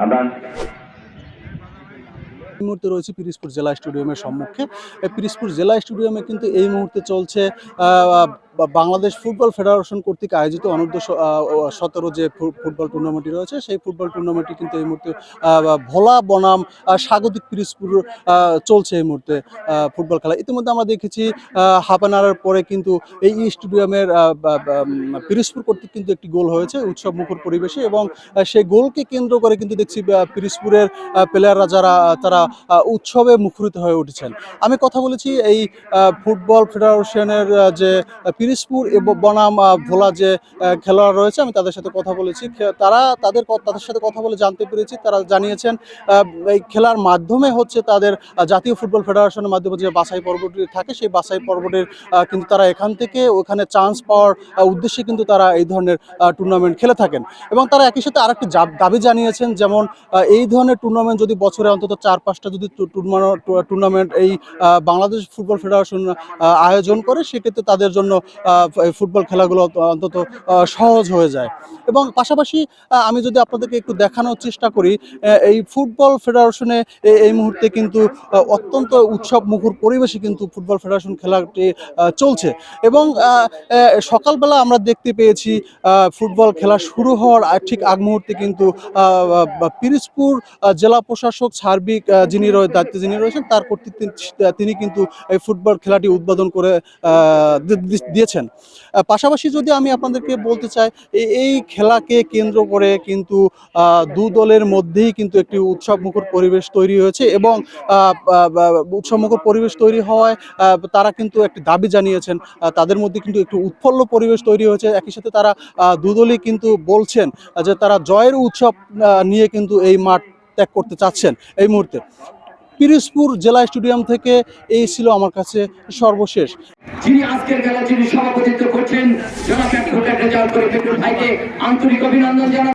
আমরা এই মুহূর্তে রয়েছে পিরিজপুর জেলা স্টেডিয়ামের সম্মুখে। পিরিজপুর জেলা স্টেডিয়ামে কিন্তু এই মুহূর্তে চলছে বাংলাদেশ ফুটবল ফেডারেশন কর্তৃক আয়োজিত অনূর্ধ্ব 17 যে ফুটবল টুর্নামেন্টটি রয়েছে, সেই ফুটবল টুর্নামেন্টটি কিন্তু এই মুহূর্তে ভোলা বনাম স্বাগতিক পিরিজপুর চলছে এই মুহূর্তে ফুটবল খেলা। ইতিমধ্যে আমরা দেখেছি হাফ অ্যান আওয়ারের পরে কিন্তু এই স্টেডিয়ামের পিরিজপুর কর্তৃক কিন্তু একটি গোল হয়েছে উৎসব মুখর পরিবেশে, এবং সেই গোলকে কেন্দ্র করে কিন্তু দেখছি পিরিজপুরের প্লেয়াররা যারা তারা উৎসবে মুখরিত হয়ে উঠেছেন। আমি কথা বলেছি এই ফুটবল ফেডারেশনের যে পিরিজপুর এবং বনাম ভোলা যে খেলোয়াড় রয়েছে, আমি তাদের সাথে কথা বলেছি। তাদের সাথে কথা বলে জানতে পেরেছি, তারা জানিয়েছেন এই খেলার মাধ্যমে হচ্ছে তাদের জাতীয় ফুটবল ফেডারেশনের মাধ্যমে যে বাছাই পর্বটি থাকে, সেই বাছাই পর্বটির কিন্তু তারা এখান থেকে ওখানে চান্স পাওয়ার উদ্দেশ্যে কিন্তু তারা এই ধরনের টুর্নামেন্ট খেলে থাকেন। এবং তারা একই সাথে আরেকটি দাবি জানিয়েছেন, যেমন এই ধরনের টুর্নামেন্ট যদি বছরে অন্তত 4-5টা যদি টুর্নামেন্ট এই বাংলাদেশ ফুটবল ফেডারেশন আয়োজন করে, সেক্ষেত্রে তাদের জন্য ফুটবল খেলাগুলো অন্তত সহজ হয়ে যায়। এবং পাশাপাশি আমি যদি আপনাদেরকে একটু দেখানোর চেষ্টা করি, এই ফুটবল ফেডারেশনে এই মুহূর্তে কিন্তু অত্যন্ত উৎসব মুখর পরিবেশে কিন্তু ফুটবল ফেডারেশন খেলাটি চলছে। এবং সকালবেলা আমরা দেখতে পেয়েছি ফুটবল খেলা শুরু হওয়ার ঠিক আগ মুহূর্তে কিন্তু পিরিজপুর জেলা প্রশাসক সার্বিক যিনি দায়িত্বে যিনি রয়েছেন, তার কর্তৃক তিনি কিন্তু এই ফুটবল খেলাটি উদ্বোধন করে দিয়েছেন। পাশাপাশি যদি আমি আপনাদেরকে বলতে চাই, এই খেলাকে কেন্দ্র করে কিন্তু দু দলের মধ্যেই কিন্তু একটি উৎসবমুখর পরিবেশ তৈরি হয়েছে, এবং উৎসবমুখর পরিবেশ তৈরি হওয়ায় তারা কিন্তু একটি দাবি জানিয়েছেন। তাদের মধ্যে কিন্তু একটু উৎফুল্ল পরিবেশ তৈরি হয়েছে। একই সাথে তারা দুদলই কিন্তু বলছেন যে তারা জয়ের উৎসব নিয়ে কিন্তু এই মাঠ ত্যাগ করতে চাচ্ছেন এই মুহূর্তে। পিরিজপুর জেলা স্টেডিয়াম থেকে এই ছিল আমার কাছে সর্বশেষ। যিনি আজকের খেলা যিনি সভাপতিত্ব করছেন, জনাব ভাইকে আন্তরিক অভিনন্দন জানাই।